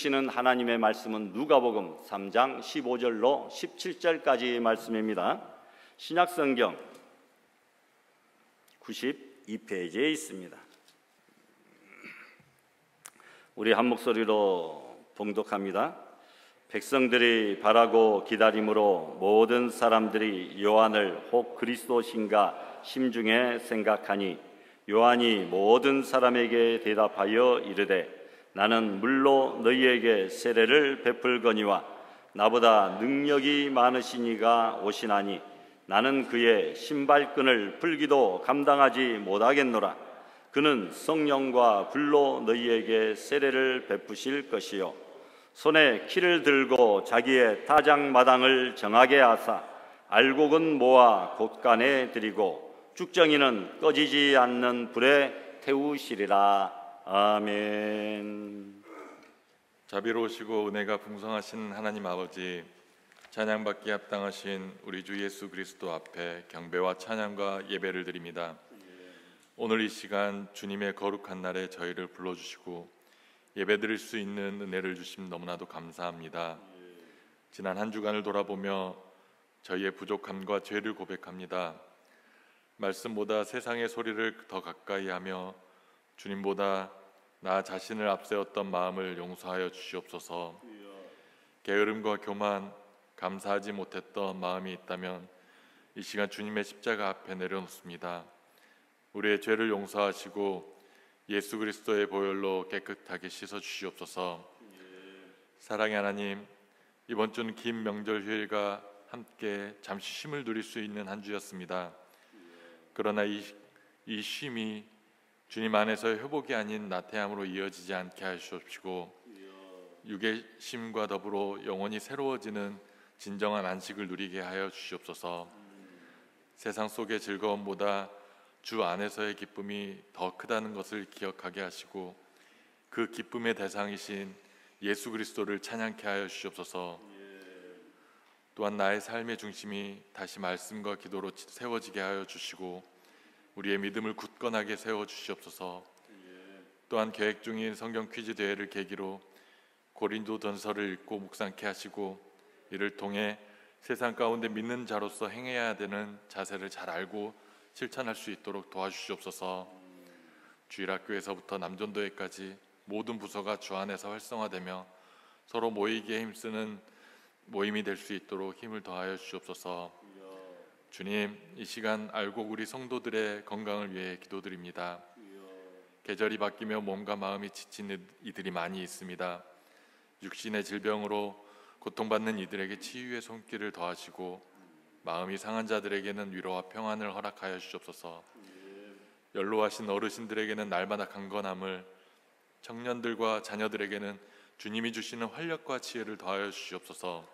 주시는 하나님의 말씀은 누가복음 3장 15절로 17절까지 말씀입니다. 신약성경 92페이지에 있습니다. 우리 한 목소리로 봉독합니다. 백성들이 바라고 기다림으로 모든 사람들이 요한을 혹 그리스도신가 심중에 생각하니 요한이 모든 사람에게 대답하여 이르되 나는 물로 너희에게 세례를 베풀거니와 나보다 능력이 많으시니가 오시나니 나는 그의 신발끈을 풀기도 감당하지 못하겠노라. 그는 성령과 불로 너희에게 세례를 베푸실 것이요 손에 키를 들고 자기의 타작마당을 정하게 하사 알곡은 모아 곳간에 들이고 쭉정이는 꺼지지 않는 불에 태우시리라. 아멘. 자비로우시고 은혜가 풍성하신 하나님 아버지, 찬양받기 합당하신 우리 주 예수 그리스도 앞에 경배와 찬양과 예배를 드립니다. 오늘 이 시간 주님의 거룩한 날에 저희를 불러주시고 예배드릴 수 있는 은혜를 주심 너무나도 감사합니다. 지난 한 주간을 돌아보며 저희의 부족함과 죄를 고백합니다. 말씀보다 세상의 소리를 더 가까이 하며 주님보다 나 자신을 앞세웠던 마음을 용서하여 주시옵소서. 게으름과 교만, 감사하지 못했던 마음이 있다면 이 시간 주님의 십자가 앞에 내려놓습니다. 우리의 죄를 용서하시고 예수 그리스도의 보혈로 깨끗하게 씻어 주시옵소서. 사랑의 하나님, 이번 주는 긴 명절 휴일과 함께 잠시 쉼을 누릴 수 있는 한 주였습니다. 그러나 이 쉼이 주님 안에서의 회복이 아닌 나태함으로 이어지지 않게 하시옵시고 육의 쉼과 더불어 영혼이 새로워지는 진정한 안식을 누리게 하여 주시옵소서. 세상 속의 즐거움보다 주 안에서의 기쁨이 더 크다는 것을 기억하게 하시고 그 기쁨의 대상이신 예수 그리스도를 찬양케 하여 주시옵소서. 또한 나의 삶의 중심이 다시 말씀과 기도로 세워지게 하여 주시고 우리의 믿음을 굳건하게 세워 주시옵소서. 또한 계획 중인 성경 퀴즈 대회를 계기로 고린도전서를 읽고 묵상케 하시고 이를 통해 세상 가운데 믿는 자로서 행해야 되는 자세를 잘 알고 실천할 수 있도록 도와주시옵소서. 주일학교에서부터 남전도회까지 모든 부서가 주 안에서 활성화되며 서로 모이기에 힘쓰는 모임이 될 수 있도록 힘을 더하여 주시옵소서. 주님, 이 시간 알곡 우리 성도들의 건강을 위해 기도드립니다. 계절이 바뀌며 몸과 마음이 지친 이들이 많이 있습니다. 육신의 질병으로 고통받는 이들에게 치유의 손길을 더하시고 마음이 상한 자들에게는 위로와 평안을 허락하여 주시옵소서. 연로하신 어르신들에게는 날마다 강건함을, 청년들과 자녀들에게는 주님이 주시는 활력과 지혜를 더하여 주시옵소서.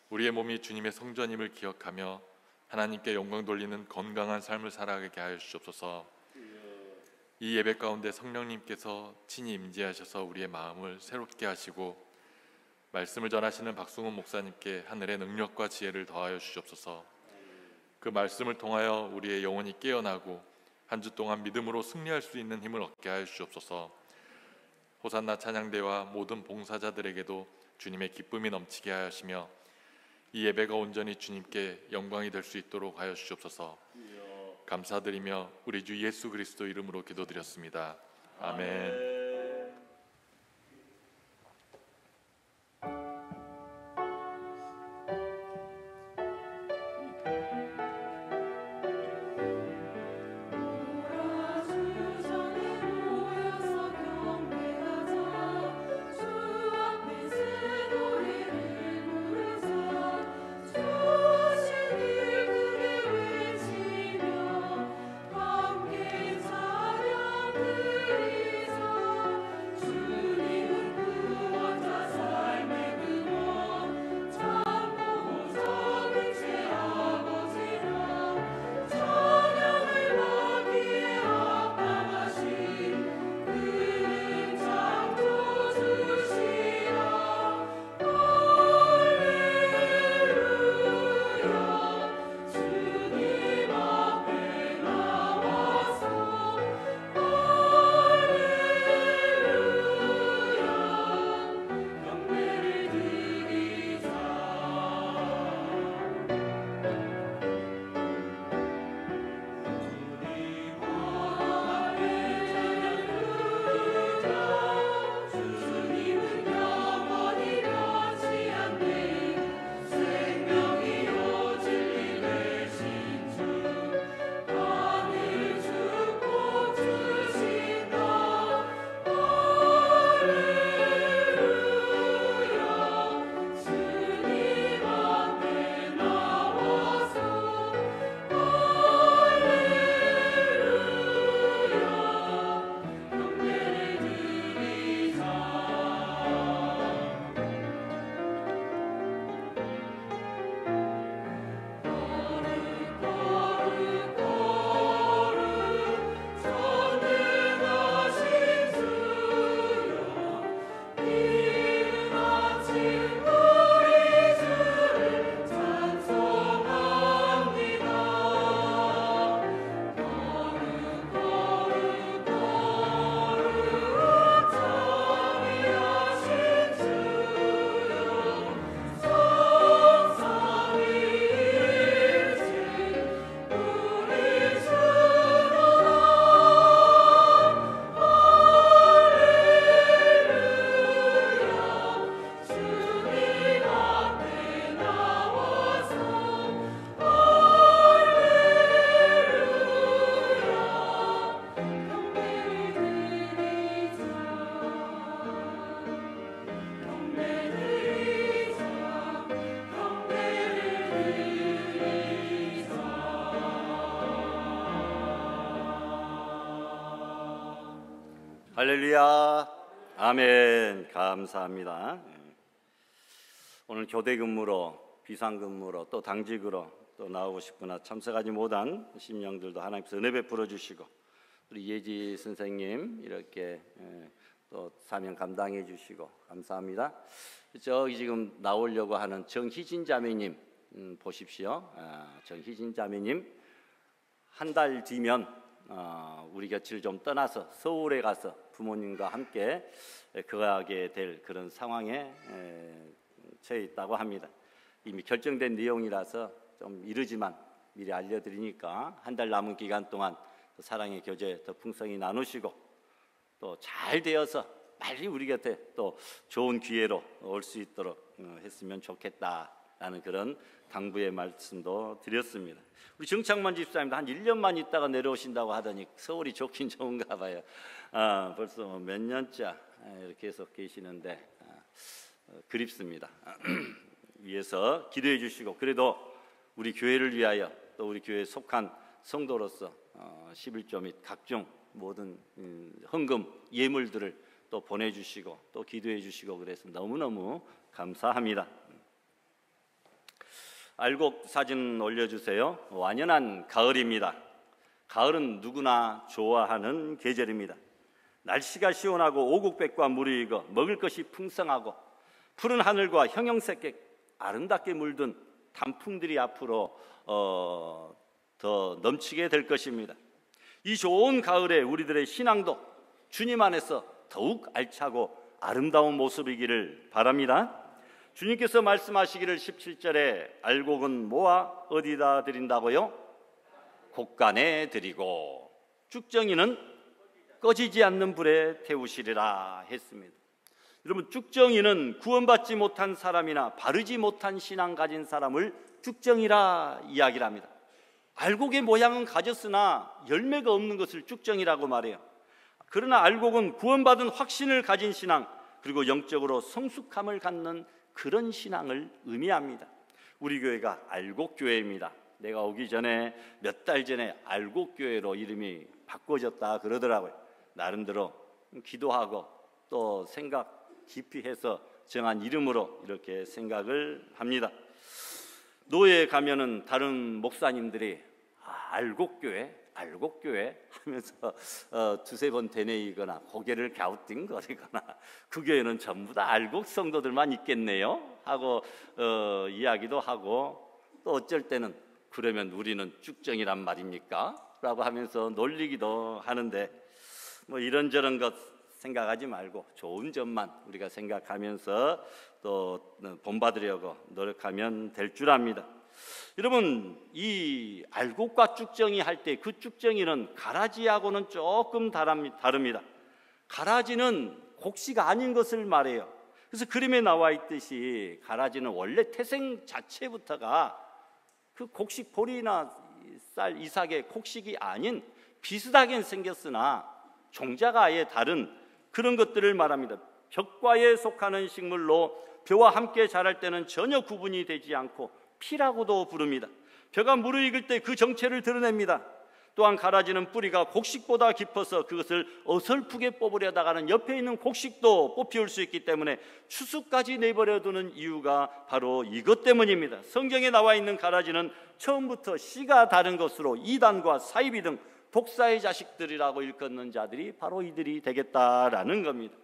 우리의 몸이 주님의 성전임을 기억하며 하나님께 영광 돌리는 건강한 삶을 살아가게 하여 주시옵소서. 이 예배 가운데 성령님께서 친히 임재하셔서 우리의 마음을 새롭게 하시고 말씀을 전하시는 박승훈 목사님께 하늘의 능력과 지혜를 더하여 주시옵소서. 그 말씀을 통하여 우리의 영혼이 깨어나고 한 주 동안 믿음으로 승리할 수 있는 힘을 얻게 하여 주시옵소서. 호산나 찬양대와 모든 봉사자들에게도 주님의 기쁨이 넘치게 하시며 이 예배가 온전히 주님께 영광이 될 수 있도록 하여 주시옵소서. 감사드리며 우리 주 예수 그리스도 이름으로 기도드렸습니다. 아멘. 할렐루야. 아멘. 감사합니다. 오늘 교대 근무로, 비상 근무로, 또 당직으로 또 나오고 싶으나 참석하지 못한 심령들도 하나님께서 은혜 베풀어 주시고, 우리 예지 선생님 이렇게 또 사명 감당해 주시고 감사합니다. 저기 지금 나오려고 하는 정희진 자매님 보십시오. 정희진 자매님 한 달 뒤면 우리 곁을 좀 떠나서 서울에 가서 부모님과 함께 거하게 될 그런 상황에 처해 있다고 합니다. 이미 결정된 내용이라서 좀 이르지만 미리 알려드리니까 한 달 남은 기간 동안 사랑의 교제 더 풍성히 나누시고 또 잘 되어서 빨리 우리 곁에 또 좋은 기회로 올 수 있도록 했으면 좋겠다라는 그런 당부의 말씀도 드렸습니다. 우리 정창만 집사님도 한 1년만 있다가 내려오신다고 하더니 서울이 좋긴 좋은가 봐요. 벌써 몇 년째 이렇게 계속 계시는데 그립습니다. 위해서 기도해 주시고, 그래도 우리 교회를 위하여 또 우리 교회에 속한 성도로서 11조 및 각종 모든 헌금 예물들을 또 보내주시고 또 기도해 주시고 그래서 너무너무 감사합니다. 알곡 사진 올려주세요. 완연한 가을입니다. 가을은 누구나 좋아하는 계절입니다. 날씨가 시원하고 오곡백과 무르익어 먹을 것이 풍성하고 푸른 하늘과 형형색깔 아름답게 물든 단풍들이 앞으로 더 넘치게 될 것입니다. 이 좋은 가을에 우리들의 신앙도 주님 안에서 더욱 알차고 아름다운 모습이기를 바랍니다. 주님께서 말씀하시기를 17절에 알곡은 모아 어디다 드린다고요? 곡간에 드리고 쭉정이는 꺼지지 않는 불에 태우시리라 했습니다. 여러분, 쭉정이는 구원받지 못한 사람이나 바르지 못한 신앙 가진 사람을 쭉정이라 이야기를 합니다. 알곡의 모양은 가졌으나 열매가 없는 것을 쭉정이라고 말해요. 그러나 알곡은 구원받은 확신을 가진 신앙, 그리고 영적으로 성숙함을 갖는 그런 신앙을 의미합니다. 우리 교회가 알곡교회입니다. 내가 오기 전에 몇 달 전에 알곡교회로 이름이 바꿔졌다 그러더라고요. 나름대로 기도하고 또 생각 깊이 해서 정한 이름으로 이렇게 생각을 합니다. 노예에 가면은 다른 목사님들이 알곡교회 하면서 두세 번 되뇌이거나 고개를 갸우뚱거리거나 그 교회는 전부 다 알곡 성도들만 있겠네요 하고 이야기도 하고, 또 어쩔 때는 그러면 우리는 쭉정이란 말입니까? 라고 하면서 놀리기도 하는데, 뭐 이런저런 것 생각하지 말고 좋은 점만 우리가 생각하면서 또 본받으려고 노력하면 될 줄 압니다. 여러분, 이 알곡과 쭉정이 할 때 그 쭉정이는 가라지하고는 조금 다릅니다. 가라지는 곡씨가 아닌 것을 말해요. 그래서 그림에 나와 있듯이 가라지는 원래 태생 자체부터가 그 곡식 보리나 쌀, 이삭의 곡식이 아닌 비슷하게 생겼으나 종자가 아예 다른 그런 것들을 말합니다. 벽과에 속하는 식물로 벼와 함께 자랄 때는 전혀 구분이 되지 않고 피라고도 부릅니다. 벼가 무르익을 때 그 정체를 드러냅니다. 또한 가라지는 뿌리가 곡식보다 깊어서 그것을 어설프게 뽑으려다가는 옆에 있는 곡식도 뽑히울 수 있기 때문에 추수까지 내버려두는 이유가 바로 이것 때문입니다. 성경에 나와 있는 가라지는 처음부터 씨가 다른 것으로 이단과 사이비 등 독사의 자식들이라고 일컫는 자들이 바로 이들이 되겠다라는 겁니다.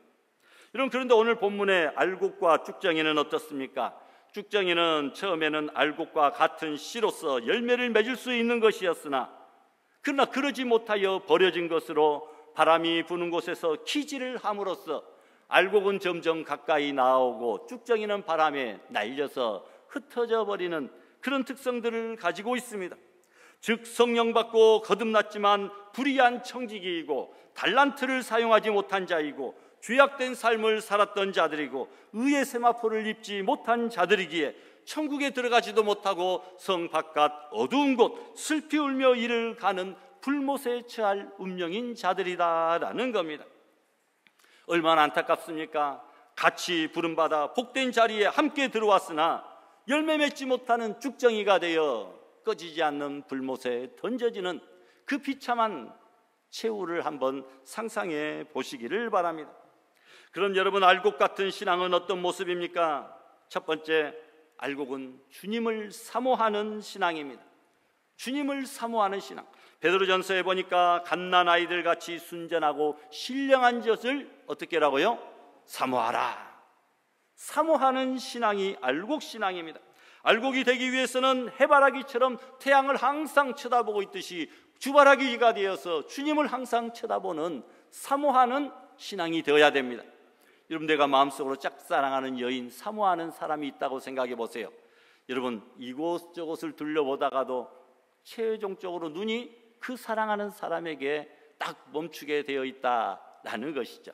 여러분, 그런데 오늘 본문의 알곡과 쭉정이는 어떻습니까? 쭉정이는 처음에는 알곡과 같은 씨로서 열매를 맺을 수 있는 것이었으나, 그러나 그러지 못하여 버려진 것으로 바람이 부는 곳에서 키질을 함으로써 알곡은 점점 가까이 나오고 쭉정이는 바람에 날려서 흩어져 버리는 그런 특성들을 가지고 있습니다. 즉, 성령 받고 거듭났지만 불의한 청지기이고 달란트를 사용하지 못한 자이고 죄악된 삶을 살았던 자들이고 의의 세마포를 입지 못한 자들이기에 천국에 들어가지도 못하고 성 바깥 어두운 곳 슬피 울며 이를 가는 불못에 처할 운명인 자들이다라는 겁니다. 얼마나 안타깝습니까? 같이 부름받아 복된 자리에 함께 들어왔으나 열매 맺지 못하는 쭉정이가 되어 꺼지지 않는 불못에 던져지는 그 비참한 최후를 한번 상상해 보시기를 바랍니다. 그럼 여러분, 알곡 같은 신앙은 어떤 모습입니까? 첫 번째, 알곡은 주님을 사모하는 신앙입니다. 주님을 사모하는 신앙. 베드로전서에 보니까 갓난 아이들 같이 순전하고 신령한 젖을 어떻게 하라고요? 사모하라. 사모하는 신앙이 알곡 신앙입니다. 알곡이 되기 위해서는 해바라기처럼 태양을 항상 쳐다보고 있듯이 주바라기가 되어서 주님을 항상 쳐다보는 사모하는 신앙이 되어야 됩니다. 여러분, 내가 마음속으로 짝사랑하는 여인, 사모하는 사람이 있다고 생각해 보세요. 여러분, 이곳저곳을 둘러보다가도 최종적으로 눈이 그 사랑하는 사람에게 딱 멈추게 되어 있다라는 것이죠.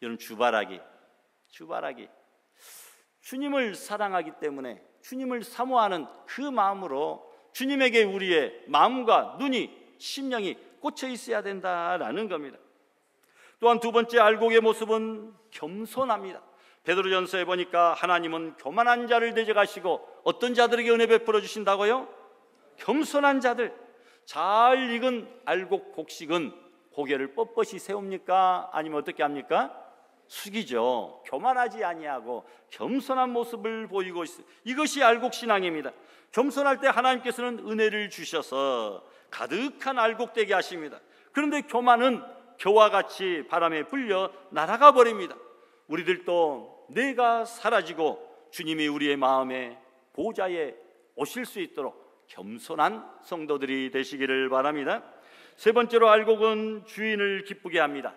여러분, 주바라기 주님을 사랑하기 때문에 주님을 사모하는 그 마음으로 주님에게 우리의 마음과 눈이, 심령이 꽂혀 있어야 된다라는 겁니다. 또한 두 번째, 알곡의 모습은 겸손합니다. 베드로전서에 보니까 하나님은 교만한 자를 대적하시고 어떤 자들에게 은혜 베풀어 주신다고요? 겸손한 자들. 잘 익은 알곡 곡식은 고개를 뻣뻣이 세웁니까? 아니면 어떻게 합니까? 숙이죠. 교만하지 아니하고 겸손한 모습을 보이고 있어요. 이것이 알곡 신앙입니다. 겸손할 때 하나님께서는 은혜를 주셔서 가득한 알곡 되게 하십니다. 그런데 교만은 겨와 같이 바람에 불려 날아가 버립니다. 우리들도 내가 사라지고 주님이 우리의 마음에 보좌에 오실 수 있도록 겸손한 성도들이 되시기를 바랍니다. 세 번째로, 알곡은 주인을 기쁘게 합니다.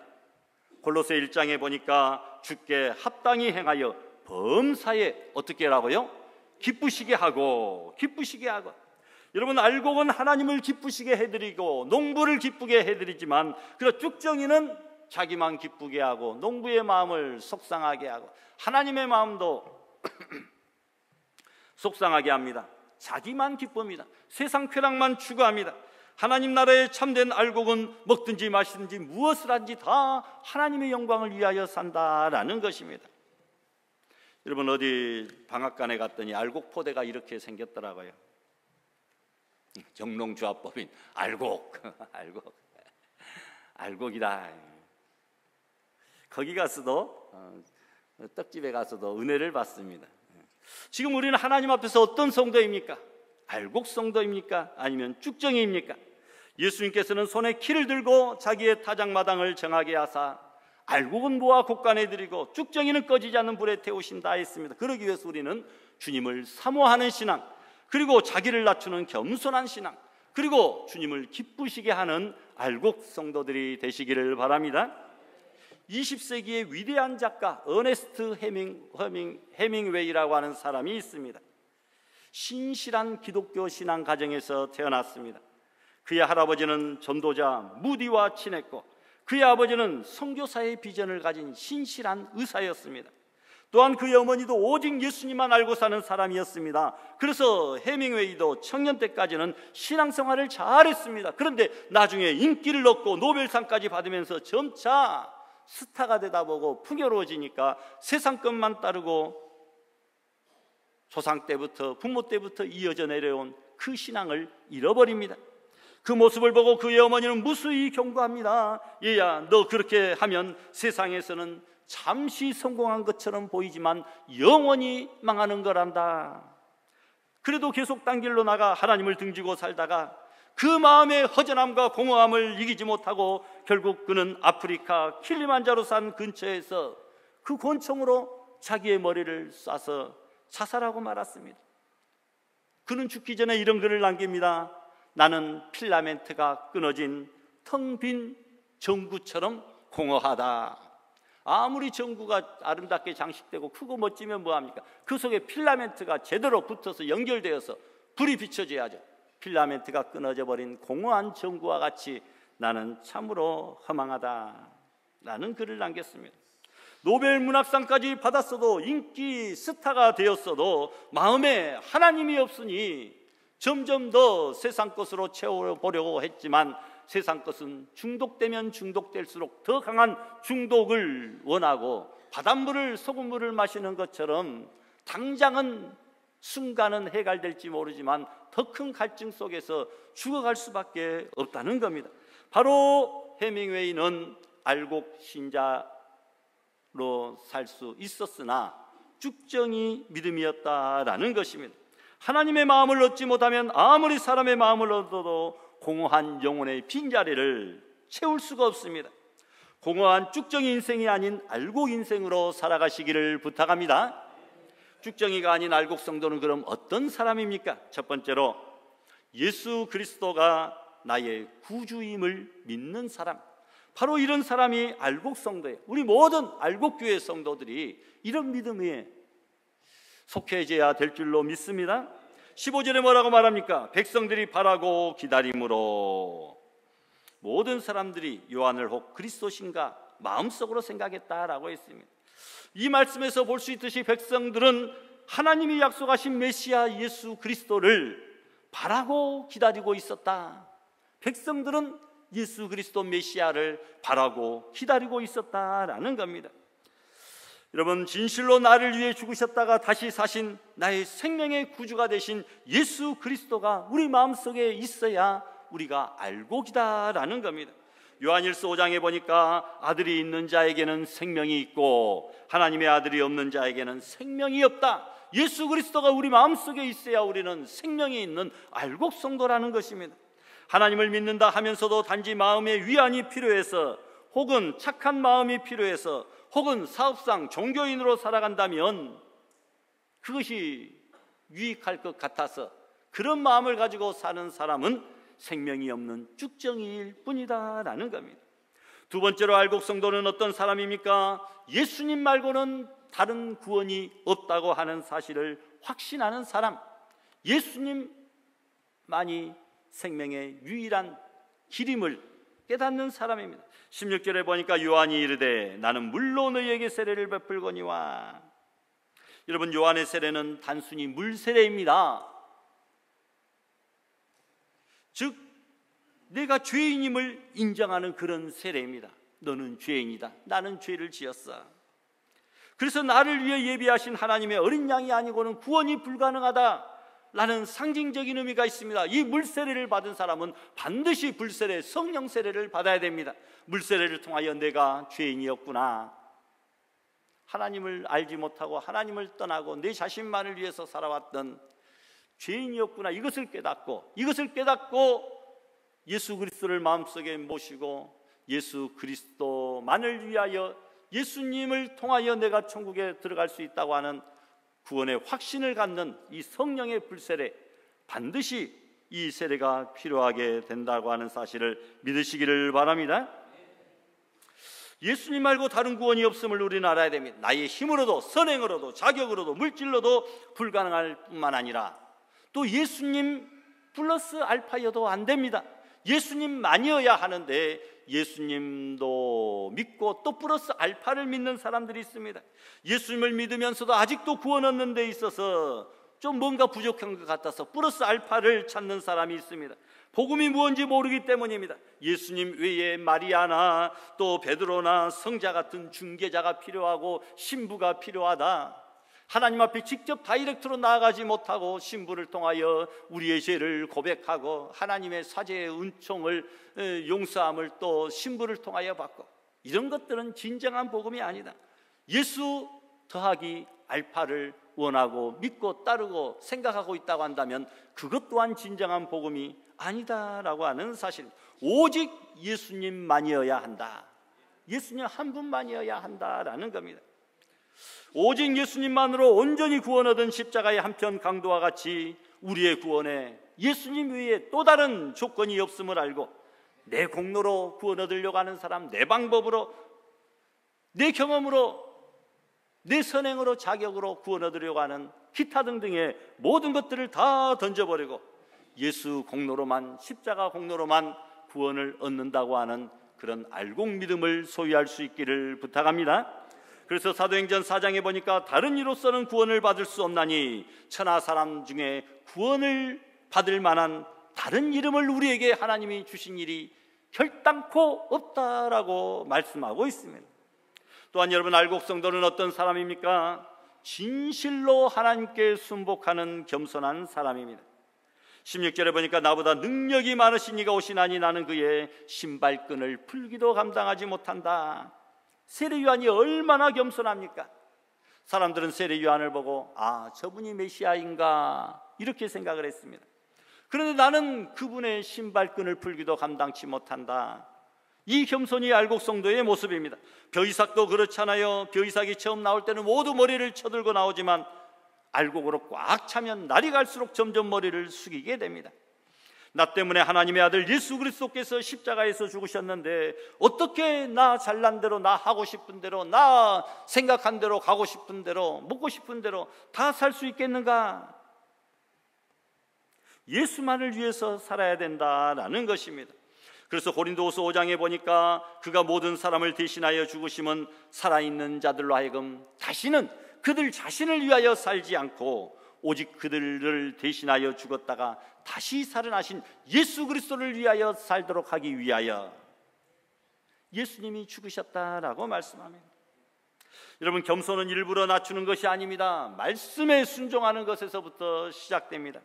골로새 1장에 보니까 주께 합당히 행하여 범사에 어떻게 하라고요? 기쁘시게 하고. 여러분, 알곡은 하나님을 기쁘시게 해드리고 농부를 기쁘게 해드리지만, 그러나 쭉정이는 자기만 기쁘게 하고 농부의 마음을 속상하게 하고 하나님의 마음도 속상하게 합니다. 자기만 기쁩니다. 세상 쾌락만 추구합니다. 하나님 나라에 참된 알곡은 먹든지 마시든지 무엇을 하든지 다 하나님의 영광을 위하여 산다라는 것입니다. 여러분, 어디 방앗간에 갔더니 알곡 포대가 이렇게 생겼더라고요. 정농주화법인 알곡이다. 거기 가서도 떡집에 가서도 은혜를 받습니다. 지금 우리는 하나님 앞에서 어떤 성도입니까? 알곡 성도입니까? 아니면 쭉정이입니까? 예수님께서는 손에 키를 들고 자기의 타작마당을 정하게 하사 알곡은 모아 곡간에 드리고 쭉정이는 꺼지지 않는 불에 태우신다 했습니다. 그러기 위해서 우리는 주님을 사모하는 신앙, 그리고 자기를 낮추는 겸손한 신앙, 그리고 주님을 기쁘시게 하는 알곡 성도들이 되시기를 바랍니다. 20세기의 위대한 작가 어네스트 헤밍웨이라고 하는 사람이 있습니다. 신실한 기독교 신앙 가정에서 태어났습니다. 그의 할아버지는 전도자 무디와 친했고 그의 아버지는 선교사의 비전을 가진 신실한 의사였습니다. 또한 그의 어머니도 오직 예수님만 알고 사는 사람이었습니다. 그래서 헤밍웨이도 청년 때까지는 신앙생활을 잘했습니다. 그런데 나중에 인기를 얻고 노벨상까지 받으면서 점차 스타가 되다 보고 풍요로워지니까 세상 것만 따르고 조상 때부터, 부모 때부터 이어져 내려온 그 신앙을 잃어버립니다. 그 모습을 보고 그의 어머니는 무수히 경고합니다. 얘야, 너 그렇게 하면 세상에서는 잠시 성공한 것처럼 보이지만 영원히 망하는 거란다. 그래도 계속 딴 길로 나가 하나님을 등지고 살다가 그 마음의 허전함과 공허함을 이기지 못하고 결국 그는 아프리카 킬리만자로 산 근처에서 그 권총으로 자기의 머리를 쏴서 자살하고 말았습니다. 그는 죽기 전에 이런 글을 남깁니다. 나는 필라멘트가 끊어진 텅 빈 전구처럼 공허하다. 아무리 전구가 아름답게 장식되고 크고 멋지면 뭐합니까? 그 속에 필라멘트가 제대로 붙어서 연결되어서 불이 비춰져야죠. 필라멘트가 끊어져 버린 공허한 전구와 같이 나는 참으로 허망하다 라는 글을 남겼습니다. 노벨 문학상까지 받았어도 인기 스타가 되었어도 마음에 하나님이 없으니 점점 더 세상 것으로 채워보려고 했지만 세상 것은 중독되면 중독될수록 더 강한 중독을 원하고 바닷물을 소금물을 마시는 것처럼 당장은 순간은 해결될지 모르지만 더 큰 갈증 속에서 죽어갈 수밖에 없다는 겁니다. 바로 해밍웨이는 알곡 신자로 살 수 있었으나 쭉정이 믿음이었다라는 것입니다. 하나님의 마음을 얻지 못하면 아무리 사람의 마음을 얻어도 공허한 영혼의 빈자리를 채울 수가 없습니다. 공허한 쭉정이 인생이 아닌 알곡 인생으로 살아가시기를 부탁합니다. 쭉정이가 아닌 알곡 성도는 그럼 어떤 사람입니까? 첫 번째로 예수 그리스도가 나의 구주임을 믿는 사람, 바로 이런 사람이 알곡 성도예요. 우리 모든 알곡교회 성도들이 이런 믿음에 속해져야 될 줄로 믿습니다. 15절에 뭐라고 말합니까? 백성들이 바라고 기다림으로 모든 사람들이 요한을 혹 그리스도신가 마음속으로 생각했다라고 했습니다. 이 말씀에서 볼 수 있듯이 백성들은 하나님이 약속하신 메시아 예수 그리스도를 바라고 기다리고 있었다. 백성들은 예수 그리스도 메시아를 바라고 기다리고 있었다라는 겁니다. 여러분, 진실로 나를 위해 죽으셨다가 다시 사신 나의 생명의 구주가 되신 예수 그리스도가 우리 마음속에 있어야 우리가 알곡이다라는 겁니다. 요한일서 5장에 보니까 아들이 있는 자에게는 생명이 있고 하나님의 아들이 없는 자에게는 생명이 없다. 예수 그리스도가 우리 마음속에 있어야 우리는 생명이 있는 알곡 성도라는 것입니다. 하나님을 믿는다 하면서도 단지 마음의 위안이 필요해서, 혹은 착한 마음이 필요해서, 혹은 사업상 종교인으로 살아간다면 그것이 유익할 것 같아서 그런 마음을 가지고 사는 사람은 생명이 없는 쭉정이일 뿐이다라는 겁니다. 두 번째로 알곡 성도는 어떤 사람입니까? 예수님 말고는 다른 구원이 없다고 하는 사실을 확신하는 사람, 예수님만이 생명의 유일한 길임을 깨닫는 사람입니다. 16절에 보니까 요한이 이르되 나는 물로 너희에게 세례를 베풀거니와. 여러분, 요한의 세례는 단순히 물 세례입니다. 즉 내가 죄인임을 인정하는 그런 세례입니다. 너는 죄인이다. 나는 죄를 지었어. 그래서 나를 위해 예비하신 하나님의 어린 양이 아니고는 구원이 불가능하다라는 상징적인 의미가 있습니다. 이 물세례를 받은 사람은 반드시 불세례, 성령 세례를 받아야 됩니다. 물세례를 통하여 내가 죄인이었구나, 하나님을 알지 못하고 하나님을 떠나고 내 자신만을 위해서 살아왔던 죄인이었구나, 이것을 깨닫고 예수 그리스도를 마음속에 모시고 예수 그리스도만을 위하여, 예수님을 통하여 내가 천국에 들어갈 수 있다고 하는 구원의 확신을 갖는 이 성령의 불세례, 반드시 이 세례가 필요하게 된다고 하는 사실을 믿으시기를 바랍니다. 예수님 말고 다른 구원이 없음을 우리는 알아야 됩니다. 나의 힘으로도 선행으로도 자격으로도 물질로도 불가능할 뿐만 아니라 또 예수님 플러스 알파여도 안 됩니다. 예수님만이어야 하는데 예수님도 믿고 또 플러스 알파를 믿는 사람들이 있습니다. 예수님을 믿으면서도 아직도 구원 얻는 데 있어서 좀 뭔가 부족한 것 같아서 플러스 알파를 찾는 사람이 있습니다. 복음이 무엇인지 모르기 때문입니다. 예수님 외에 마리아나 또 베드로나 성자 같은 중개자가 필요하고 신부가 필요하다. 하나님 앞에 직접 다이렉트로 나아가지 못하고 신부를 통하여 우리의 죄를 고백하고 하나님의 사죄의 은총을, 용서함을 또 신부를 통하여 받고, 이런 것들은 진정한 복음이 아니다. 예수 더하기 알파를 원하고 믿고 따르고 생각하고 있다고 한다면 그것 또한 진정한 복음이 아니다라고 하는 사실. 오직 예수님만이어야 한다. 예수님 한 분만이어야 한다라는 겁니다. 오직 예수님만으로 온전히 구원 얻은 십자가의 한편 강도와 같이 우리의 구원에 예수님 외에 또 다른 조건이 없음을 알고 내 공로로 구원 얻으려고 하는 사람, 내 방법으로, 내 경험으로, 내 선행으로, 자격으로 구원 얻으려고 하는 기타 등등의 모든 것들을 다 던져버리고 예수 공로로만, 십자가 공로로만 구원을 얻는다고 하는 그런 알곡 믿음을 소유할 수 있기를 부탁합니다. 그래서 사도행전 4장에 보니까 다른 이로서는 구원을 받을 수 없나니 천하 사람 중에 구원을 받을 만한 다른 이름을 우리에게 하나님이 주신 일이 결단코 없다라고 말씀하고 있습니다. 또한 여러분, 알곡 성도는 어떤 사람입니까? 진실로 하나님께 순복하는 겸손한 사람입니다. 16절에 보니까 나보다 능력이 많으신 이가 오시나니 나는 그의 신발끈을 풀기도 감당하지 못한다. 세례요한이 얼마나 겸손합니까? 사람들은 세례요한을 보고 저분이 메시아인가 이렇게 생각을 했습니다. 그런데 나는 그분의 신발끈을 풀기도 감당치 못한다. 이 겸손이 알곡 성도의 모습입니다. 벼이삭도 그렇잖아요. 벼이삭이 처음 나올 때는 모두 머리를 쳐들고 나오지만 알곡으로 꽉 차면 날이 갈수록 점점 머리를 숙이게 됩니다. 나 때문에 하나님의 아들 예수 그리스도께서 십자가에서 죽으셨는데 어떻게 나 잘난 대로, 나 하고 싶은 대로, 나 생각한 대로, 가고 싶은 대로, 먹고 싶은 대로 다 살 수 있겠는가? 예수만을 위해서 살아야 된다라는 것입니다. 그래서 고린도후서 5장에 보니까 그가 모든 사람을 대신하여 죽으심은 살아있는 자들로 하여금 다시는 그들 자신을 위하여 살지 않고 오직 그들을 대신하여 죽었다가 다시 살아나신 예수 그리스도를 위하여 살도록 하기 위하여 예수님이 죽으셨다라고 말씀합니다. 여러분, 겸손은 일부러 낮추는 것이 아닙니다. 말씀에 순종하는 것에서부터 시작됩니다.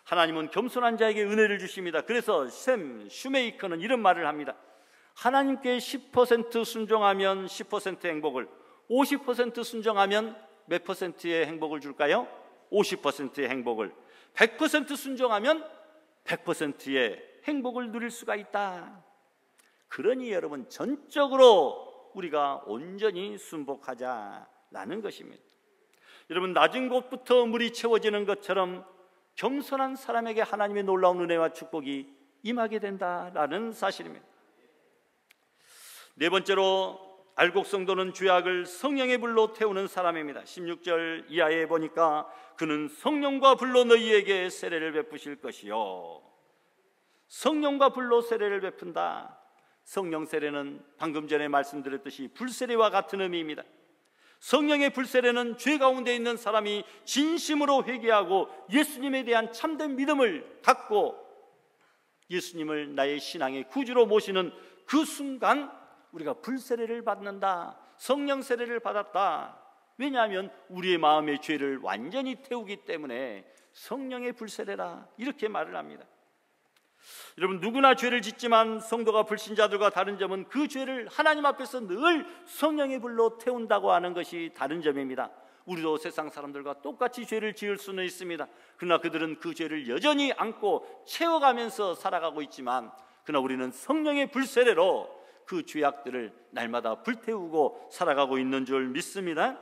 하나님은 겸손한 자에게 은혜를 주십니다. 그래서 샘 슈메이커는 이런 말을 합니다. 하나님께 10% 순종하면 10% 행복을, 50% 순종하면 몇 퍼센트의 행복을 줄까요? 50%의 행복을. 100% 순종하면 100%의 행복을 누릴 수가 있다. 그러니 여러분, 전적으로 우리가 온전히 순복하자라는 것입니다. 여러분, 낮은 곳부터 물이 채워지는 것처럼 겸손한 사람에게 하나님의 놀라운 은혜와 축복이 임하게 된다라는 사실입니다. 네 번째로 알곡 성도는 죄악을 성령의 불로 태우는 사람입니다. 16절 이하에 보니까 그는 성령과 불로 너희에게 세례를 베푸실 것이요. 성령과 불로 세례를 베푼다. 성령 세례는 방금 전에 말씀드렸듯이 불세례와 같은 의미입니다. 성령의 불세례는 죄 가운데 있는 사람이 진심으로 회개하고 예수님에 대한 참된 믿음을 갖고 예수님을 나의 신앙의 구주로 모시는 그 순간 우리가 불세례를 받는다. 성령 세례를 받았다. 왜냐하면 우리의 마음의 죄를 완전히 태우기 때문에 성령의 불세례라 이렇게 말을 합니다. 여러분, 누구나 죄를 짓지만 성도가 불신자들과 다른 점은 그 죄를 하나님 앞에서 늘 성령의 불로 태운다고 하는 것이 다른 점입니다. 우리도 세상 사람들과 똑같이 죄를 지을 수는 있습니다. 그러나 그들은 그 죄를 여전히 안고 채워가면서 살아가고 있지만, 그러나 우리는 성령의 불세례로 그 죄악들을 날마다 불태우고 살아가고 있는 줄 믿습니다.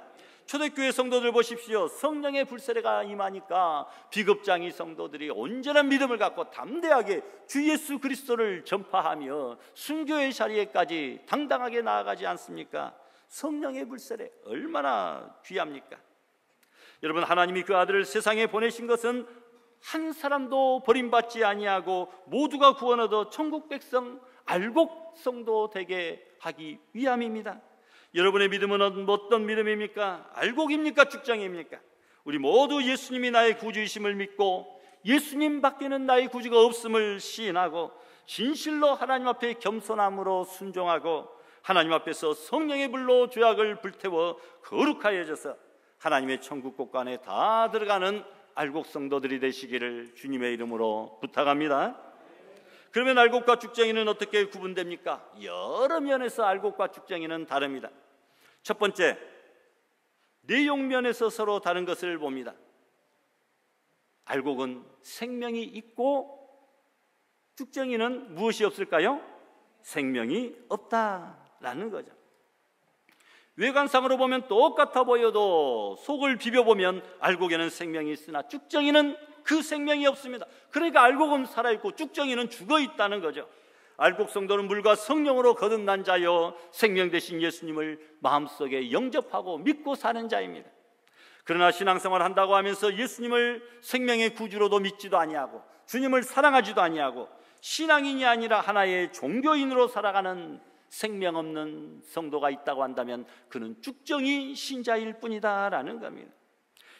초대교회 성도들 보십시오. 성령의 불세례가 임하니까 비겁장이 성도들이 온전한 믿음을 갖고 담대하게 주 예수 그리스도를 전파하며 순교의 자리에까지 당당하게 나아가지 않습니까? 성령의 불세례 얼마나 귀합니까? 여러분, 하나님이 그 아들을 세상에 보내신 것은 한 사람도 버림받지 아니하고 모두가 구원 얻어 천국 백성 알곡 성도 되게 하기 위함입니다. 여러분의 믿음은 어떤 믿음입니까? 알곡입니까? 쭉정입니까? 우리 모두 예수님이 나의 구주이심을 믿고 예수님 밖에는 나의 구주가 없음을 시인하고 진실로 하나님 앞에 겸손함으로 순종하고 하나님 앞에서 성령의 불로 죄악을 불태워 거룩하여져서 하나님의 천국 곳간에 다 들어가는 알곡 성도들이 되시기를 주님의 이름으로 부탁합니다. 그러면 알곡과 쭉정이는 어떻게 구분됩니까? 여러 면에서 알곡과 쭉정이는 다릅니다. 첫 번째, 내용 면에서 서로 다른 것을 봅니다. 알곡은 생명이 있고 쭉정이는 무엇이 없을까요? 생명이 없다라는 거죠. 외관상으로 보면 똑같아 보여도 속을 비벼보면 알곡에는 생명이 있으나 쭉정이는 그 생명이 없습니다. 그러니까 알곡은 살아있고 쭉정이는 죽어있다는 거죠. 알곡 성도는 물과 성령으로 거듭난 자요, 생명 되신 예수님을 마음속에 영접하고 믿고 사는 자입니다. 그러나 신앙생활을 한다고 하면서 예수님을 생명의 구주로도 믿지도 아니하고 주님을 사랑하지도 아니하고 신앙인이 아니라 하나의 종교인으로 살아가는 생명 없는 성도가 있다고 한다면 그는 쭉정이 신자일 뿐이다라는 겁니다.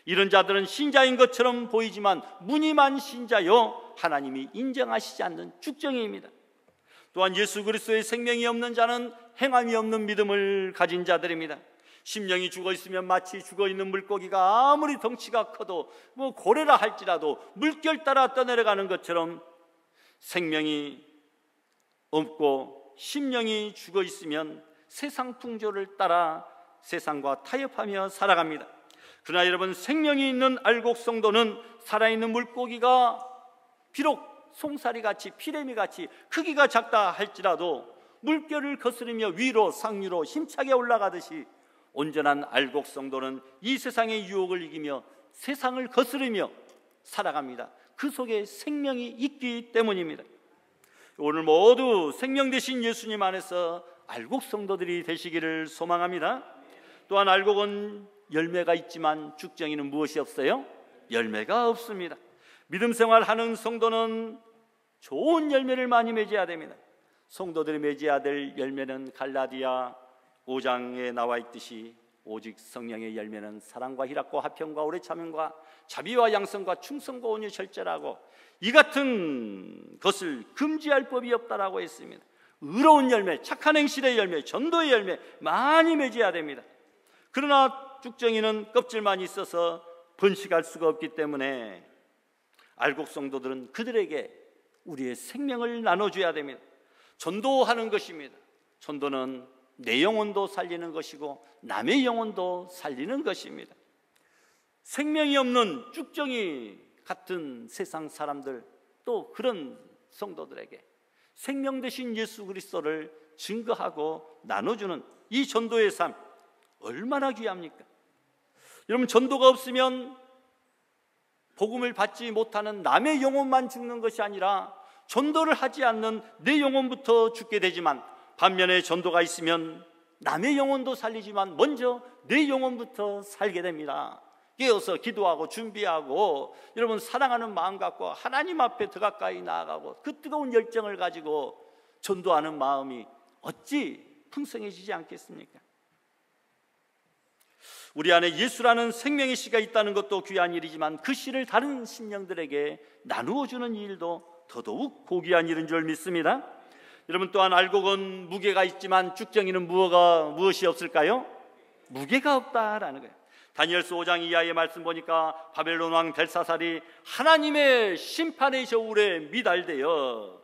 이런 자들은 신자인 것처럼 보이지만 무늬만 신자요, 하나님이 인정하시지 않는 쭉정이입니다. 또한 예수 그리스도의 생명이 없는 자는 행함이 없는 믿음을 가진 자들입니다. 심령이 죽어 있으면 마치 죽어 있는 물고기가 아무리 덩치가 커도 고래라 할지라도 물결 따라 떠내려가는 것처럼 생명이 없고 심령이 죽어 있으면 세상 풍조를 따라 세상과 타협하며 살아갑니다. 그러나 여러분, 생명이 있는 알곡 성도는 살아있는 물고기가 비록 송사리같이 피레미같이 크기가 작다 할지라도 물결을 거스르며 위로 상류로 힘차게 올라가듯이 온전한 알곡 성도는 이 세상의 유혹을 이기며 세상을 거스르며 살아갑니다. 그 속에 생명이 있기 때문입니다. 오늘 모두 생명 되신 예수님 안에서 알곡 성도들이 되시기를 소망합니다. 또한 알곡은 열매가 있지만 쭉정이는 무엇이 없어요? 열매가 없습니다. 믿음 생활하는 성도는 좋은 열매를 많이 맺어야 됩니다. 성도들이 맺어야 될 열매는 갈라디아 5장에 나와 있듯이 오직 성령의 열매는 사랑과 희락과 화평과 오래 참음과 자비와 양성과 충성과 온유 절제라고 이 같은 것을 금지할 법이 없다라고 했습니다. 의로운 열매, 착한 행실의 열매, 전도의 열매 많이 맺어야 됩니다. 그러나 쭉정이는 껍질만 있어서 번식할 수가 없기 때문에 알곡 성도들은 그들에게 우리의 생명을 나눠줘야 됩니다. 전도하는 것입니다. 전도는 내 영혼도 살리는 것이고 남의 영혼도 살리는 것입니다. 생명이 없는 쭉정이 같은 세상 사람들, 또 그런 성도들에게 생명 되신 예수 그리스도를 증거하고 나눠주는 이 전도의 삶, 얼마나 귀합니까? 여러분, 전도가 없으면 복음을 받지 못하는 남의 영혼만 죽는 것이 아니라 전도를 하지 않는 내 영혼부터 죽게 되지만, 반면에 전도가 있으면 남의 영혼도 살리지만 먼저 내 영혼부터 살게 됩니다. 깨어서 기도하고 준비하고 여러분 사랑하는 마음 갖고 하나님 앞에 더 가까이 나아가고 그 뜨거운 열정을 가지고 전도하는 마음이 어찌 풍성해지지 않겠습니까? 우리 안에 예수라는 생명의 씨가 있다는 것도 귀한 일이지만 그 씨를 다른 심령들에게 나누어 주는 일도 더더욱 고귀한 일인 줄 믿습니다. 여러분, 또한 알곡은 무게가 있지만 쭉정이는 무엇이 없을까요? 무게가 없다라는 거예요. 다니엘서 5장 이하의 말씀 보니까 바벨론 왕 벨사살이 하나님의 심판의 저울에 미달되어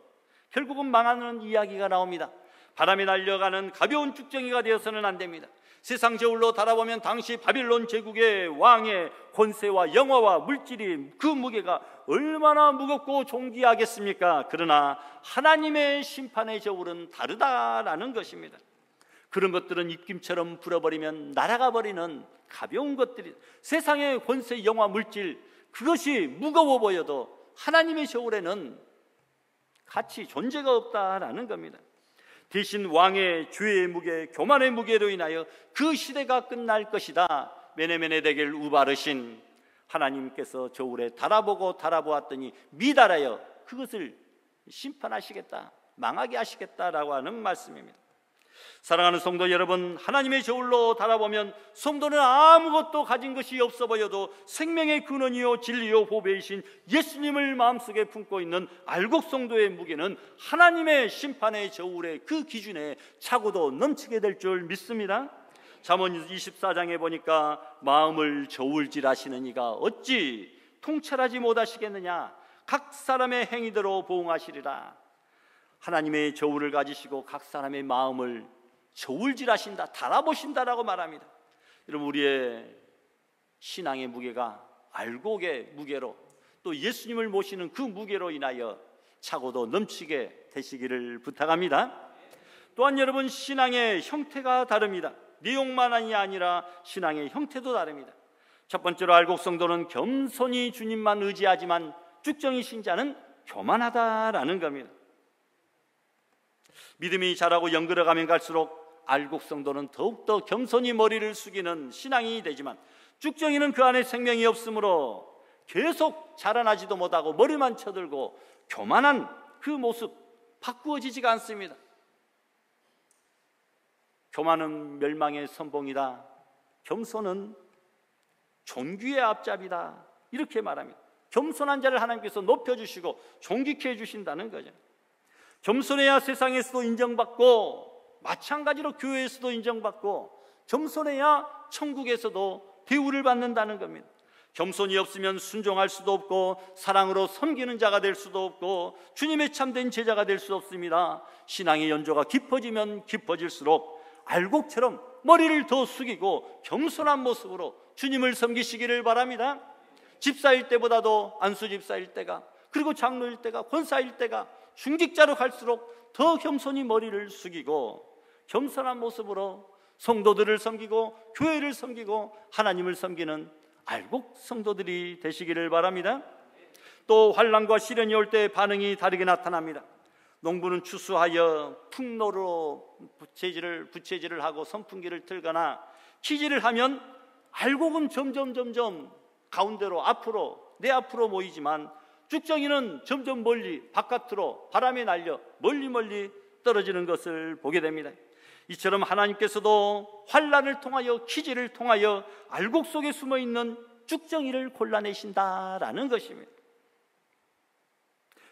결국은 망하는 이야기가 나옵니다. 바람에 날려가는 가벼운 쭉정이가 되어서는 안 됩니다. 세상 저울로 달아보면 당시 바빌론 제국의 왕의 권세와 영화와 물질이, 그 무게가 얼마나 무겁고 존귀하겠습니까? 그러나 하나님의 심판의 저울은 다르다라는 것입니다. 그런 것들은 입김처럼 불어버리면 날아가 버리는 가벼운 것들이, 세상의 권세, 영화, 물질, 그것이 무거워 보여도 하나님의 저울에는 가치, 존재가 없다라는 겁니다. 대신 왕의 죄의 무게, 교만의 무게로 인하여 그 시대가 끝날 것이다. 메네메네데겔 우바르신 하나님께서 저울에 달아보고 달아보았더니 미달하여 그것을 심판하시겠다, 망하게 하시겠다라고 하는 말씀입니다. 사랑하는 성도 여러분, 하나님의 저울로 달아보면 성도는 아무것도 가진 것이 없어 보여도 생명의 근원이요 진리요 보배이신 예수님을 마음속에 품고 있는 알곡 성도의 무게는 하나님의 심판의 저울의 그 기준에 차고도 넘치게 될 줄 믿습니다. 잠언 24장에 보니까 마음을 저울질하시는 이가 어찌 통찰하지 못하시겠느냐, 각 사람의 행위대로 보응하시리라. 하나님의 저울을 가지시고 각 사람의 마음을 저울질하신다, 달아보신다라고 말합니다. 여러분, 우리의 신앙의 무게가 알곡의 무게로, 또 예수님을 모시는 그 무게로 인하여 차고도 넘치게 되시기를 부탁합니다. 또한 여러분, 신앙의 형태가 다릅니다. 내용만이 아니라 신앙의 형태도 다릅니다. 첫 번째로 알곡 성도는 겸손히 주님만 의지하지만 쭉정이 신자는 교만하다라는 겁니다. 믿음이 자라고 연결해가면 갈수록 알곡 성도는 더욱더 겸손히 머리를 숙이는 신앙이 되지만, 쭉정이는 그 안에 생명이 없으므로 계속 자라나지도 못하고 머리만 쳐들고 교만한 그 모습 바꾸어지지가 않습니다. 교만은 멸망의 선봉이다, 겸손은 존귀의 앞잡이다, 이렇게 말합니다. 겸손한 자를 하나님께서 높여주시고 존귀케 해주신다는 거죠. 겸손해야 세상에서도 인정받고, 마찬가지로 교회에서도 인정받고, 겸손해야 천국에서도 대우를 받는다는 겁니다. 겸손이 없으면 순종할 수도 없고 사랑으로 섬기는 자가 될 수도 없고 주님의 참된 제자가 될 수 없습니다. 신앙의 연조가 깊어지면 깊어질수록 알곡처럼 머리를 더 숙이고 겸손한 모습으로 주님을 섬기시기를 바랍니다. 집사일 때보다도 안수 집사일 때가, 그리고 장로일 때가, 권사일 때가, 중직자로 갈수록 더 겸손히 머리를 숙이고 겸손한 모습으로 성도들을 섬기고 교회를 섬기고 하나님을 섬기는 알곡 성도들이 되시기를 바랍니다. 또 환난과 시련이 올 때 반응이 다르게 나타납니다. 농부는 추수하여 풍로로 부채질을 하고 선풍기를 틀거나 키질을 하면 알곡은 점점 가운데로 내 앞으로 모이지만 쭉정이는 점점 멀리 바깥으로 바람에 날려 멀리 떨어지는 것을 보게 됩니다. 이처럼 하나님께서도 환난을 통하여 키질을 통하여 알곡 속에 숨어있는 쭉정이를 골라내신다라는 것입니다.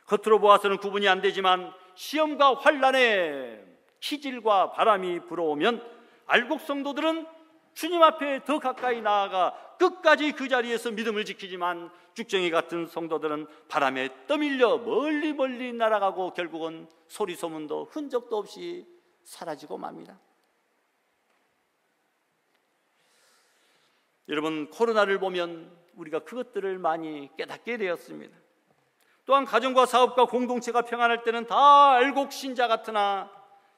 겉으로 보아서는 구분이 안 되지만 시험과 환난에 키질과 바람이 불어오면 알곡 성도들은 주님 앞에 더 가까이 나아가 끝까지 그 자리에서 믿음을 지키지만 쭉정이 같은 성도들은 바람에 떠밀려 멀리 날아가고 결국은 소리 소문도 흔적도 없이 사라지고 맙니다. 여러분, 코로나를 보면 우리가 그것들을 많이 깨닫게 되었습니다. 또한 가정과 사업과 공동체가 평안할 때는 다 알곡 신자 같으나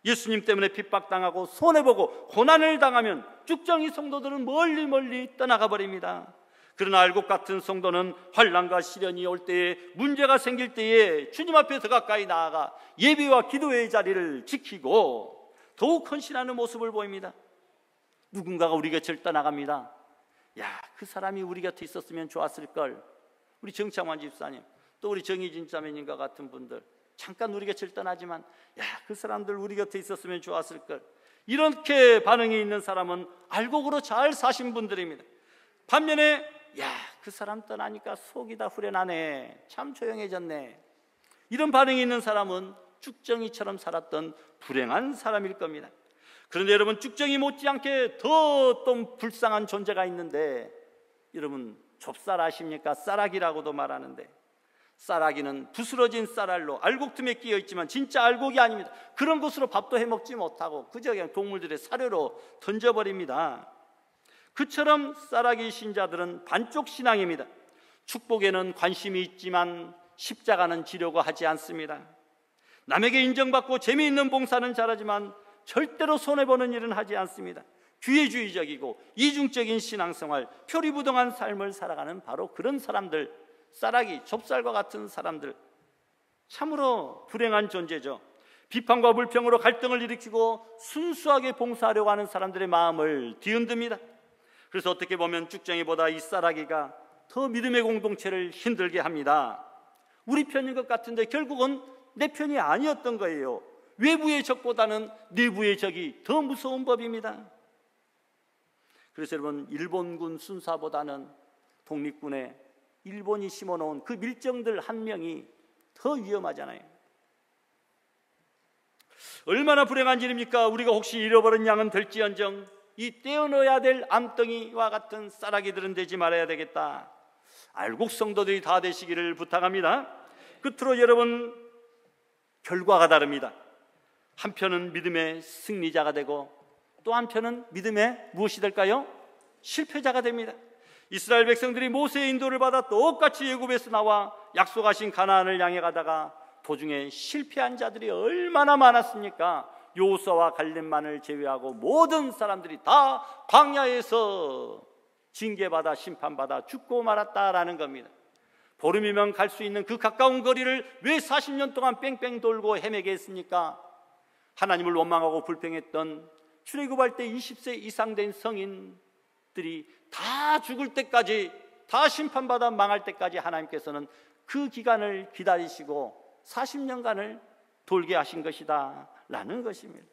예수님 때문에 핍박당하고 손해보고 고난을 당하면 쭉정이 성도들은 멀리 떠나가 버립니다. 그러나 알곡 같은 성도는 환난과 시련이 올 때에, 문제가 생길 때에 주님 앞에 더 가까이 나아가 예배와 기도의 자리를 지키고 더욱 헌신하는 모습을 보입니다. 누군가가 우리 곁을 떠나갑니다. 야, 그 사람이 우리 곁에 있었으면 좋았을걸. 우리 정창환 집사님, 또 우리 정희진 자매님과 같은 분들 잠깐 우리 곁을 떠나지만 야, 그 사람들 우리 곁에 있었으면 좋았을걸. 이렇게 반응이 있는 사람은 알곡으로 잘 사신 분들입니다. 반면에 야, 그 사람 떠나니까 속이 다 후련하네, 참 조용해졌네, 이런 반응이 있는 사람은 쭉정이처럼 살았던 불행한 사람일 겁니다. 그런데 여러분, 쭉정이 못지않게 더 또 불쌍한 존재가 있는데, 여러분 좁쌀 아십니까? 쌀아기라고도 말하는데, 쌀아기는 부스러진 쌀알로 알곡 틈에 끼어 있지만 진짜 알곡이 아닙니다. 그런 것으로 밥도 해먹지 못하고 그저 그냥 동물들의 사료로 던져버립니다. 그처럼 쌀아기 신자들은 반쪽 신앙입니다. 축복에는 관심이 있지만 십자가는 지려고 하지 않습니다. 남에게 인정받고 재미있는 봉사는 잘하지만 절대로 손해보는 일은 하지 않습니다. 기회주의적이고 이중적인 신앙생활, 표리부동한 삶을 살아가는 바로 그런 사람들, 쌀아기, 좁쌀과 같은 사람들, 참으로 불행한 존재죠. 비판과 불평으로 갈등을 일으키고 순수하게 봉사하려고 하는 사람들의 마음을 뒤흔듭니다. 그래서 어떻게 보면 쭉정이보다 이 쌀아기가 더 믿음의 공동체를 힘들게 합니다. 우리 편인 것 같은데 결국은 내 편이 아니었던 거예요. 외부의 적보다는 내부의 적이 더 무서운 법입니다. 그래서 여러분, 일본군 순사보다는 독립군에 일본이 심어놓은 그 밀정들 한 명이 더 위험하잖아요. 얼마나 불행한 일입니까? 우리가 혹시 잃어버린 양은 될지언정 이 떼어넣어야 될 암덩이와 같은 쌀아기들은 되지 말아야 되겠다. 알곡 성도들이 다 되시기를 부탁합니다. 끝으로 여러분, 결과가 다릅니다. 한편은 믿음의 승리자가 되고 또 한편은 믿음의 무엇이 될까요? 실패자가 됩니다. 이스라엘 백성들이 모세의 인도를 받아 똑같이 애굽에서 나와 약속하신 가나안을 향해 가다가 도중에 실패한 자들이 얼마나 많았습니까? 여호수아와 갈렙만을 제외하고 모든 사람들이 다 광야에서 징계받아 심판받아 죽고 말았다라는 겁니다. 보름이면 갈 수 있는 그 가까운 거리를 왜 40년 동안 뺑뺑 돌고 헤매게 했습니까? 하나님을 원망하고 불평했던 출애굽할 때 20세 이상 된 성인들이 다 죽을 때까지, 다 심판받아 망할 때까지 하나님께서는 그 기간을 기다리시고 40년간을 돌게 하신 것이다 라는 것입니다.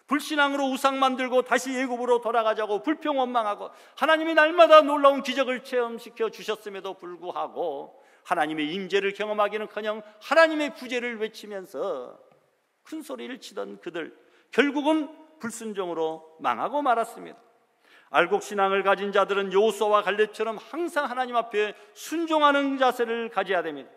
불신앙으로 우상 만들고 다시 애굽으로 돌아가자고 불평 원망하고 하나님이 날마다 놀라운 기적을 체험시켜 주셨음에도 불구하고 하나님의 임재를 경험하기는커녕 하나님의 구제를 외치면서 큰 소리를 치던 그들, 결국은 불순종으로 망하고 말았습니다. 알곡신앙을 가진 자들은 여호수아와 갈렙처럼 항상 하나님 앞에 순종하는 자세를 가져야 됩니다.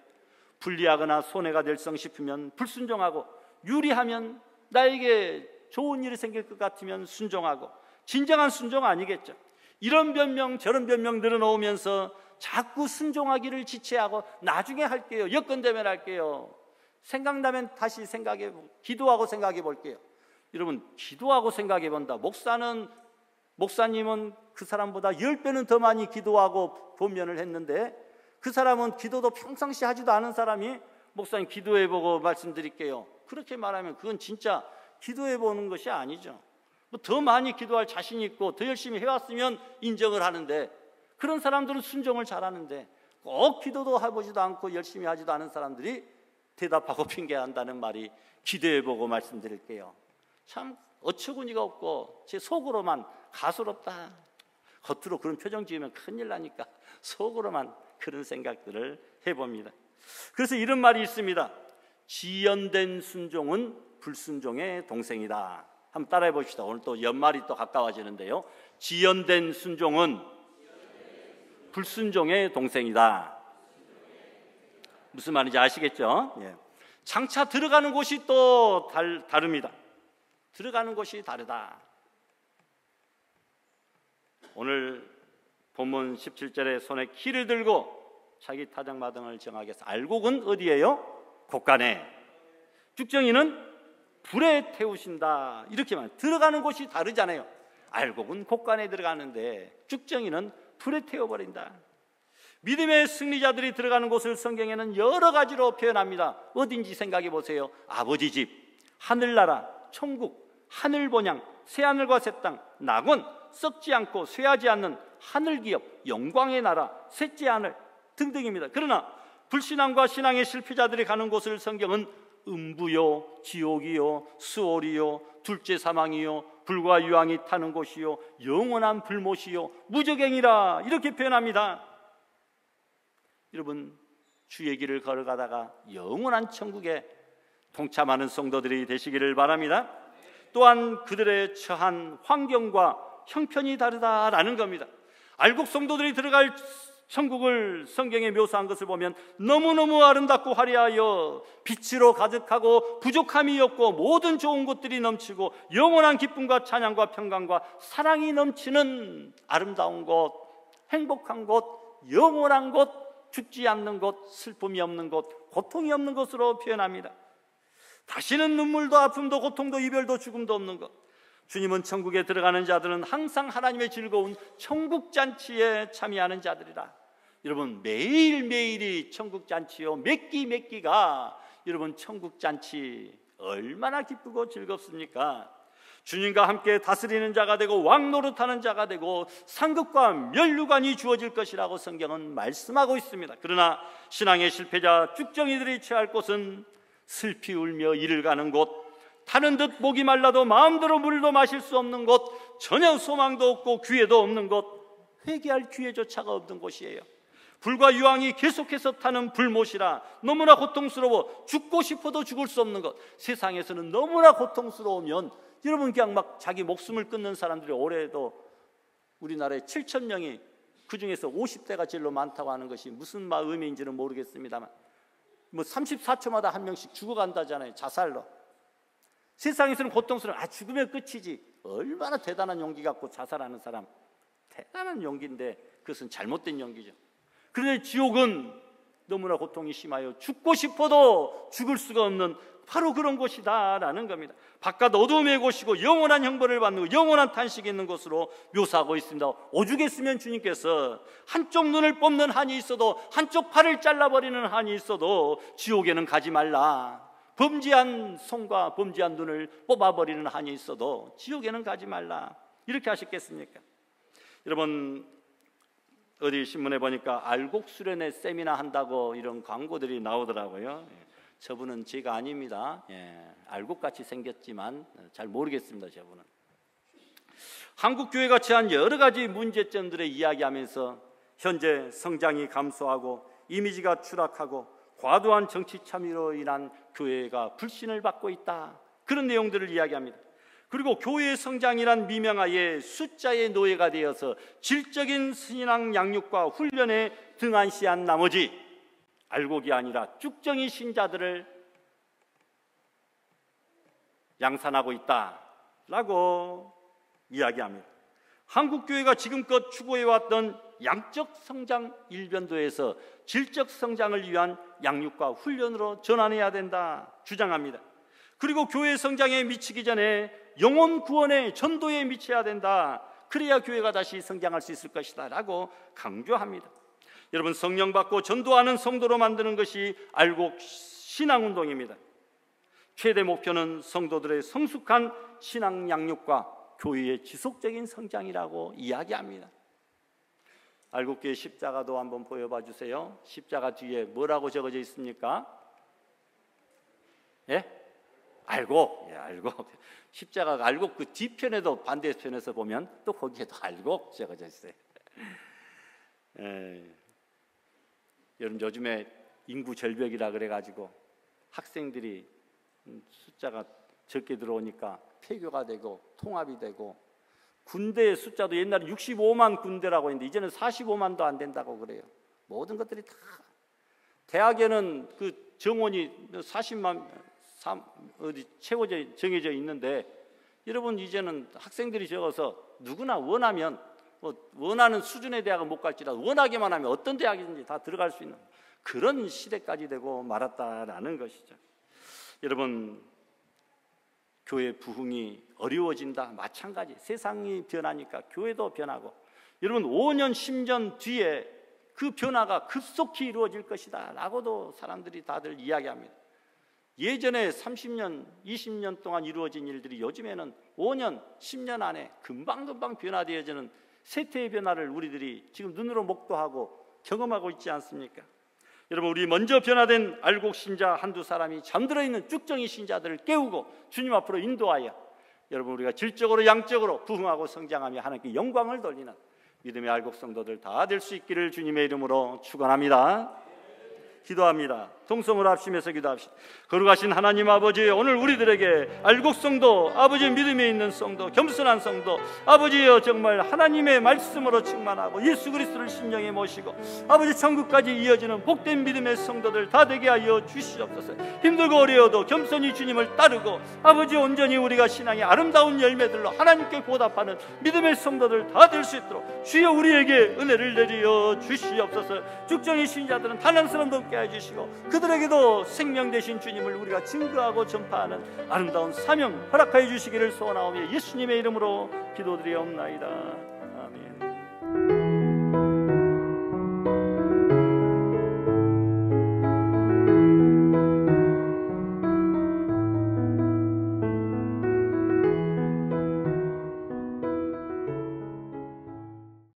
불리하거나 손해가 될성 싶으면 불순종하고, 유리하면 나에게 좋은 일이 생길 것 같으면 순종하고, 진정한 순종 아니겠죠. 이런 변명 저런 변명 늘어놓으면서 자꾸 순종하기를 지체하고 나중에 할게요, 여건되면 할게요, 생각나면 다시 기도하고 생각해 볼게요. 여러분, 기도하고 생각해 본다. 목사님은 그 사람보다 10배는 더 많이 기도하고 본면을 했는데, 그 사람은 기도도 평상시 하지도 않은 사람이 목사님 기도해보고 말씀드릴게요, 그렇게 말하면 그건 진짜 기도해보는 것이 아니죠. 더 많이 기도할 자신이 있고 더 열심히 해왔으면 인정을 하는데, 그런 사람들은 순종을 잘하는데 꼭 기도도 해보지도 않고 열심히 하지도 않은 사람들이 대답하고 핑계한다는 말이, 기도해보고 말씀드릴게요, 참 어처구니가 없고 제 속으로만 가소롭다. 겉으로 그런 표정 지으면 큰일 나니까 속으로만 그런 생각들을 해봅니다. 그래서 이런 말이 있습니다. 지연된 순종은 불순종의 동생이다. 한번 따라해 봅시다. 오늘 또 연말이 또 가까워지는데요. 지연된 순종은 불순종의 동생이다. 무슨 말인지 아시겠죠? 예. 장차 들어가는 곳이 또 다릅니다. 들어가는 곳이 다르다. 오늘 본문 17절에 손에 키를 들고 자기 타작마당을 정하겠어. 알곡은 어디예요? 곳간에, 쭉정이는 불에 태우신다. 이렇게 말. 들어가는 곳이 다르잖아요. 알곡은 곳간에 들어가는데 쭉정이는 불에 태워버린다. 믿음의 승리자들이 들어가는 곳을 성경에는 여러 가지로 표현합니다. 어딘지 생각해 보세요. 아버지 집, 하늘나라, 천국, 하늘본향, 새하늘과 새 땅, 낙원, 썩지 않고 쇠하지 않는 하늘기업, 영광의 나라, 셋째 하늘 등등입니다. 그러나 불신앙과 신앙의 실패자들이 가는 곳을 성경은 음부요, 지옥이요, 수월이요, 둘째 사망이요, 불과 유황이 타는 곳이요, 영원한 불못이요, 무저갱이라 이렇게 표현합니다. 여러분, 주의 길을 걸어가다가 영원한 천국에 동참하는 성도들이 되시기를 바랍니다. 또한 그들의 처한 환경과 형편이 다르다라는 겁니다. 알곡 성도들이 들어갈 천국을 성경에 묘사한 것을 보면 너무너무 아름답고 화려하여 빛으로 가득하고 부족함이 없고 모든 좋은 것들이 넘치고 영원한 기쁨과 찬양과 평강과 사랑이 넘치는 아름다운 곳, 행복한 곳, 영원한 곳, 죽지 않는 곳, 슬픔이 없는 곳, 고통이 없는 곳으로 표현합니다. 다시는 눈물도 아픔도 고통도 이별도 죽음도 없는 것. 주님은 천국에 들어가는 자들은 항상 하나님의 즐거운 천국잔치에 참여하는 자들이라. 여러분, 매일매일이 천국잔치요, 몇 끼가 여러분 천국잔치 얼마나 기쁘고 즐겁습니까? 주님과 함께 다스리는 자가 되고 왕노릇하는 자가 되고 상급과 면류관이 주어질 것이라고 성경은 말씀하고 있습니다. 그러나 신앙의 실패자 쭉정이들이 취할 곳은 슬피 울며 이를 가는 곳, 타는 듯 목이 말라도 마음대로 물도 마실 수 없는 곳, 전혀 소망도 없고 기회도 없는 곳, 회개할 기회조차가 없는 곳이에요. 불과 유황이 계속해서 타는 불못이라 너무나 고통스러워 죽고 싶어도 죽을 수 없는 것. 세상에서는 너무나 고통스러우면 여러분 그냥 막 자기 목숨을 끊는 사람들이 올해도 우리나라에 7,000명이, 그중에서 50대가 제일 많다고 하는 것이 무슨 의미인지는 모르겠습니다만 34초마다 한 명씩 죽어간다잖아요, 자살로. 세상에서는 고통스러운, 죽으면 끝이지. 얼마나 대단한 용기 갖고 자살하는 사람, 대단한 용기인데 그것은 잘못된 용기죠. 그런데 지옥은 너무나 고통이 심하여 죽고 싶어도 죽을 수가 없는 바로 그런 곳이다라는 겁니다. 바깥 어둠의 곳이고 영원한 형벌을 받는 것, 영원한 탄식이 있는 곳으로 묘사하고 있습니다. 오죽했으면 주님께서 한쪽 눈을 뽑는 한이 있어도, 한쪽 팔을 잘라버리는 한이 있어도 지옥에는 가지 말라. 범죄한 손과 범죄한 눈을 뽑아버리는 한이 있어도 지옥에는 가지 말라, 이렇게 하셨겠습니까? 여러분, 어디 신문에 보니까 알곡 수련회 세미나 한다고 이런 광고들이 나오더라고요. 저분은 제가 아닙니다. 알곡같이 생겼지만 잘 모르겠습니다. 저분은. 한국교회가 처한 여러 가지 문제점들을 이야기하면서 현재 성장이 감소하고 이미지가 추락하고 과도한 정치 참여로 인한 교회가 불신을 받고 있다, 그런 내용들을 이야기합니다. 그리고 교회의 성장이란 미명하에 숫자의 노예가 되어서 질적인 신앙 양육과 훈련에 등한시한 나머지 알곡이 아니라 쭉정이 신자들을 양산하고 있다라고 이야기합니다. 한국교회가 지금껏 추구해왔던 양적 성장 일변도에서 질적 성장을 위한 양육과 훈련으로 전환해야 된다 주장합니다. 그리고 교회 성장에 미치기 전에 영혼 구원의 전도에 미쳐야 된다. 그래야 교회가 다시 성장할 수 있을 것이다 라고 강조합니다. 여러분, 성령 받고 전도하는 성도로 만드는 것이 알곡 신앙운동입니다. 최대 목표는 성도들의 성숙한 신앙 양육과 교회의 지속적인 성장이라고 이야기합니다. 알곡교회 십자가도 한번 보여봐 주세요. 십자가 뒤에 뭐라고 적어져 있습니까? 예? 알곡. 예, 알곡. 십자가가 알곡 그 뒤편에도 반대편에서 보면 또 거기에도 알곡 적어져 있어요. 여러분, 요즘에 인구 절벽이라 그래가지고 학생들이 숫자가 적게 들어오니까 폐교가 되고 통합이 되고, 군대의 숫자도 옛날에 65만 군대라고 했는데 이제는 45만도 안 된다고 그래요. 모든 것들이 다, 대학에는 그 정원이 40만 어디 최고제 정해져 있는데, 여러분 이제는 학생들이 적어서 누구나 원하면 원하는 수준의 대학은 못 갈지라도 원하기만 하면 어떤 대학이든지 다 들어갈 수 있는 그런 시대까지 되고 말았다라는 것이죠. 여러분, 교회 부흥이 어려워진다 마찬가지. 세상이 변하니까 교회도 변하고, 여러분 5년 10년 뒤에 그 변화가 급속히 이루어질 것이다 라고도 사람들이 다들 이야기합니다. 예전에 30년 20년 동안 이루어진 일들이 요즘에는 5년 10년 안에 금방금방 변화되어지는 세태의 변화를 우리들이 지금 눈으로 목도하고 경험하고 있지 않습니까? 여러분, 우리 먼저 변화된 알곡 신자 한두 사람이 잠들어 있는 쭉정이 신자들을 깨우고 주님 앞으로 인도하여 여러분 우리가 질적으로 양적으로 부흥하고 성장하며 하나님께 영광을 돌리는 믿음의 알곡 성도들 다 될 수 있기를 주님의 이름으로 축원합니다. 기도합니다. 통성을 합심해서 기도합시다. 거룩하신 하나님 아버지, 오늘 우리들에게 알곡 성도, 아버지 믿음에 있는 성도, 겸손한 성도, 아버지여 정말 하나님의 말씀으로 충만하고 예수 그리스도를 심령에 모시고 아버지 천국까지 이어지는 복된 믿음의 성도들 다 되게 하여 주시옵소서. 힘들고 어려워도 겸손히 주님을 따르고 아버지 온전히 우리가 신앙의 아름다운 열매들로 하나님께 보답하는 믿음의 성도들 다 될 수 있도록 주여 우리에게 은혜를 내려 주시옵소서. 쭉정이 신자들은 단란스러운 돕게 해주시고 그들에게도 생명 되신 주님을 우리가 증거하고 전파하는 아름다운 사명 허락하여 주시기를 소원하오며 예수님의 이름으로 기도드리옵나이다.